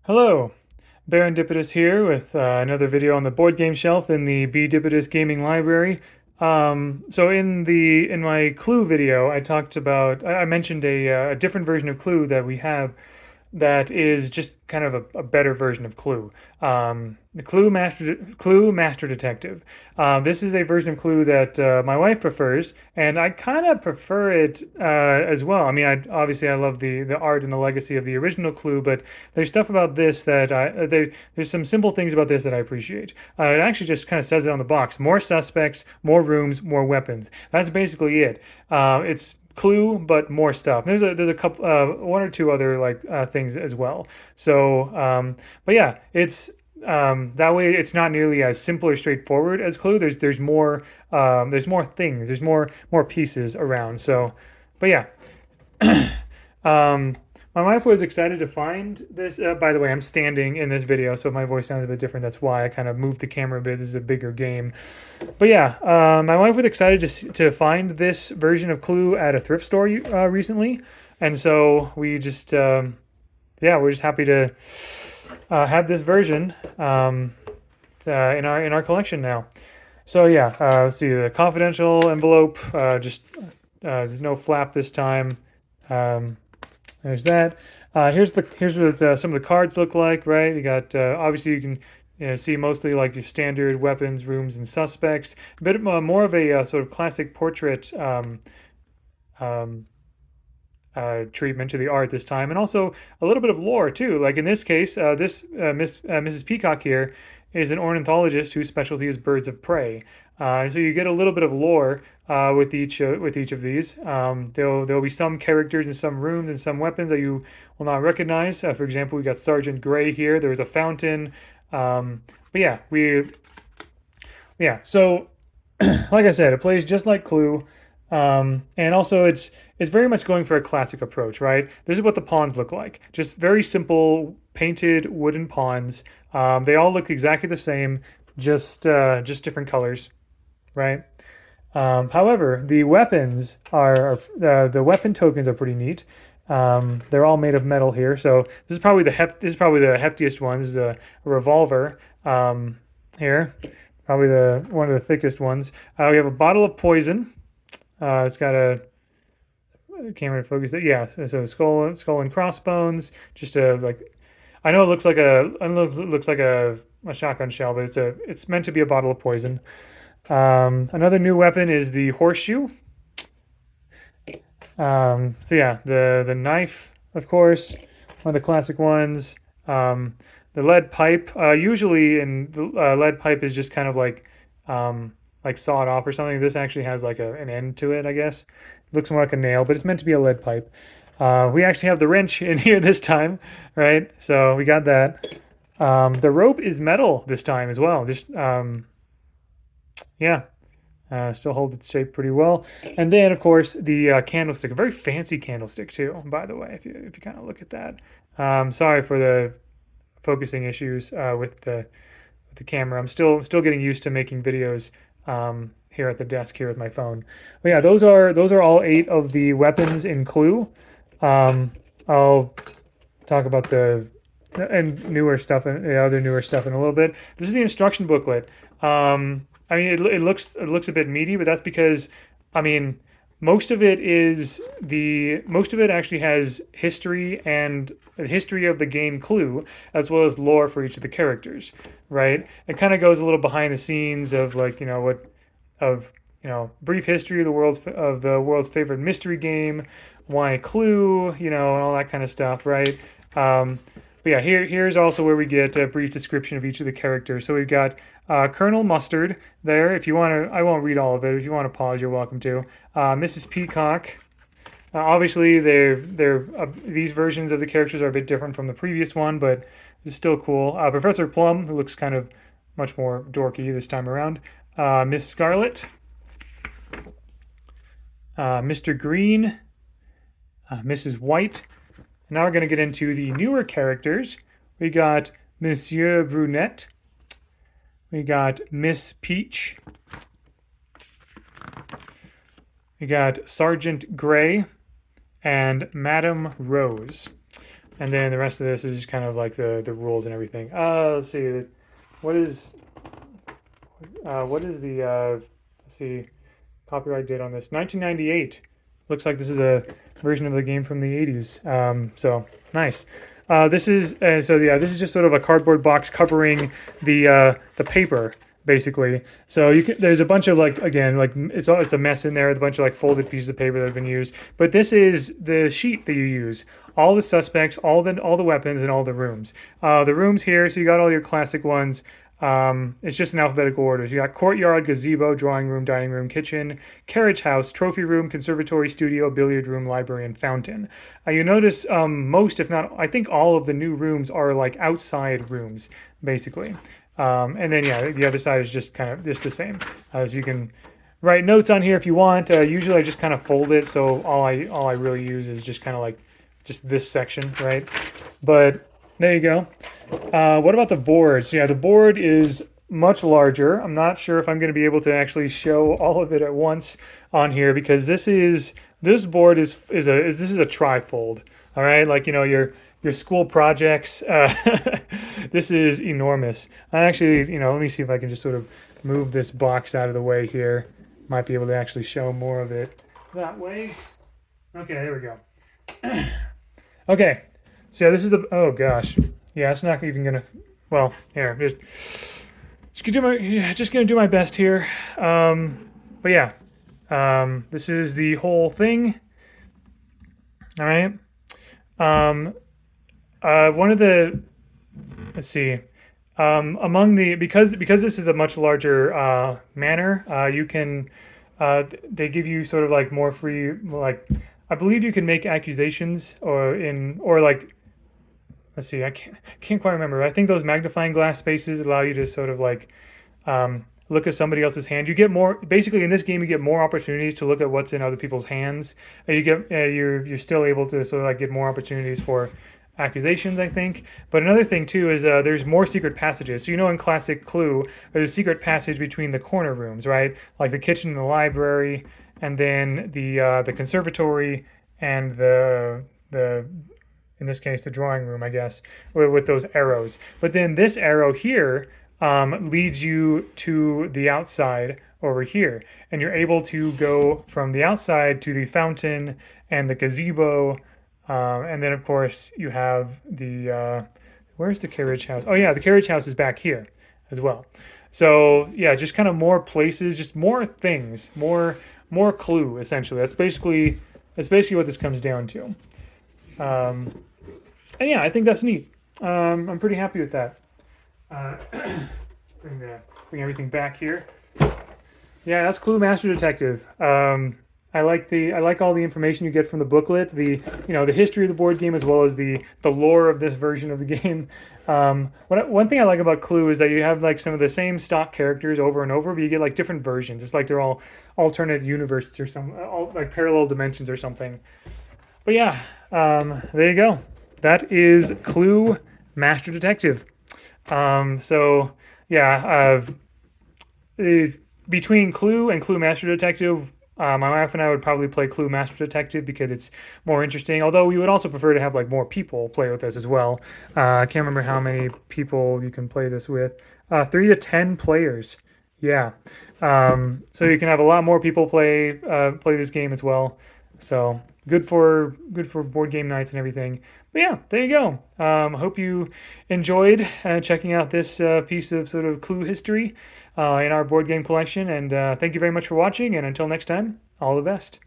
Hello, Barendipitous here with another video on the board game shelf in the Bdipitous Gaming Library. So in my Clue video, I talked about I mentioned a different version of Clue that we have that is just kind of a better version of Clue. The Clue Master Detective. This is a version of Clue that my wife prefers, and I kind of prefer it as well. I mean, obviously I love the art and the legacy of the original Clue, but there's stuff about this that there's some simple things about this that I appreciate. It actually just kind of says it on the box: more suspects, more rooms, more weapons. That's basically it. It's Clue, but more stuff. There's a couple one or two other things as well. So, but yeah, it's that way it's not nearly as simple or straightforward as Clue. There's more things. There's more pieces around. So, but yeah. Um, my wife was excited to find this. By the way, I'm standing in this video, so if my voice sounds a bit different, that's why I kind of moved the camera a bit. This is a bigger game. But yeah, my wife was excited to find this version of Clue at a thrift store recently. And so yeah, we're just happy to have this version in our collection now. So yeah, let's see the confidential envelope. There's no flap this time. Um, there's that. Here's what some of the cards look like. Right, you got obviously you can see mostly like your standard weapons, rooms, and suspects. A bit more of a sort of classic portrait um, treatment to the art this time, and also a little bit of lore too. Like in this case, Mrs. Peacock here is an ornithologist whose specialty is birds of prey. So you get a little bit of lore with each of these. There'll be some characters in some rooms and some weapons that you will not recognize. For example, we got Sergeant Gray here. There's a fountain. But yeah. So like I said, it plays just like Clue. And also it's very much going for a classic approach, right? This is what the pawns look like. Just very simple painted wooden pawns. They all look exactly the same, just different colors, right? However, the weapons the weapon tokens are pretty neat. They're all made of metal here, so this is probably the heftiest one. This is a revolver here, probably the one of the thickest ones. We have a bottle of poison. It's got a camera focus. Yeah, so skull and crossbones. Just a like, I know it looks like a shotgun shell, but it's meant to be a bottle of poison. Another new weapon is the horseshoe. So yeah, the knife, of course, one of the classic ones. The lead pipe. Usually, in the lead pipe is just kind of like sawed off or something. This actually has like an end to it, I guess. It looks more like a nail, but it's meant to be a lead pipe. We actually have the wrench in here this time, right? So we got that. The rope is metal this time as well. Just yeah, still holds its shape pretty well. And then, of course, the candlestick, a very fancy candlestick too, by the way, if you kind of look at that. Sorry for the focusing issues with the camera. I'm still getting used to making videos here at the desk here with my phone. But yeah, those are all 8 of the weapons in Clue. I'll talk about the newer stuff and the other newer stuff in a little bit. This is the instruction booklet. I mean, it looks a bit meaty, but that's because, I mean, most of it actually has history and history of the game Clue, as well as lore for each of the characters, right? It kind of goes a little behind the scenes of brief history of the world's favorite mystery game, why Clue, and all that kind of stuff, right? But yeah, here's also where we get a brief description of each of the characters. So we've got Colonel Mustard there. If you want to, I won't read all of it. If you want to pause, you're welcome to. Mrs. Peacock. Obviously, these versions of the characters are a bit different from the previous one, but it's still cool. Professor Plum, who looks kind of much more dorky this time around. Miss Scarlet. Mr. Green. Mrs. White. Now we're going to get into the newer characters. We got Monsieur Brunette. We got Miss Peach. We got Sergeant Gray and Madame Rose. and then the rest of this is just kind of like the rules and everything. Let's see, what is the let's see, copyright date on this? 1998. Looks like this is a version of the game from the 80s. So nice. This is so yeah. This is just sort of a cardboard box covering the paper basically. So you can, there's a bunch of like again like it's a mess in there. A bunch of like folded pieces of paper that have been used. But this is the sheet that you use. All the suspects, all the weapons, and all the rooms. The rooms here. So you got all your classic ones. It's just in alphabetical order. You got courtyard, gazebo, drawing room, dining room, kitchen, carriage house, trophy room, conservatory, studio, billiard room, library, and fountain. You notice most, if not, I think all of the new rooms are like outside rooms, basically. And then yeah, the other side is just kind of just the same. As you can write notes on here if you want. Usually I just kind of fold it, so all I really use is just kind of like just this section, right? But there you go. What about the board? So yeah, the board is much larger. I'm not sure if I'm going to be able to actually show all of it at once on here because this board is this is a trifold. All right, like your school projects. This is enormous. I actually let me see if I can just sort of move this box out of the way here. Might be able to actually show more of it that way. Okay, there we go. Okay, so yeah, this is the oh gosh. Yeah, it's not even gonna. Well, here, just gonna do my best here. But yeah, this is the whole thing. All right. One of the let's see. Among the because this is a much larger manor, you can they give you sort of like more free like I believe you can make accusations or like let's see, I can't quite remember. I think those magnifying glass spaces allow you to sort of like look at somebody else's hand. You get more basically in this game. You get more opportunities to look at what's in other people's hands. You're still able to sort of like get more opportunities for accusations, I think. But another thing too is there's more secret passages. So in classic Clue, there's a secret passage between the corner rooms, right? Like the kitchen and the library, and then the conservatory and the in this case the drawing room, I guess, with those arrows. But then this arrow here leads you to the outside over here, and you're able to go from the outside to the fountain and the gazebo, and then of course you have the where's the carriage house? Oh yeah, the carriage house is back here as well. So yeah, just kind of more places, just more things, more clue essentially. That's basically what this comes down to. And yeah, I think that's neat. I'm pretty happy with that. Bring everything back here. Yeah, that's Clue Master Detective. I like all the information you get from the booklet, the history of the board game as well as the lore of this version of the game. One thing I like about Clue is that you have like some of the same stock characters over and over, but you get like different versions. It's like they're all alternate universes or all like parallel dimensions or something. But yeah, there you go. That is Clue Master Detective. So yeah, between Clue and Clue Master Detective, my wife and I would probably play Clue Master Detective because it's more interesting. Although we would also prefer to have like more people play with this as well. I can't remember how many people you can play this with. 3 to 10 players. Yeah. So you can have a lot more people play this game as well. So good for board game nights and everything. But yeah, there you go. Hope you enjoyed checking out this piece of sort of Clue history in our board game collection. And thank you very much for watching. And until next time, all the best.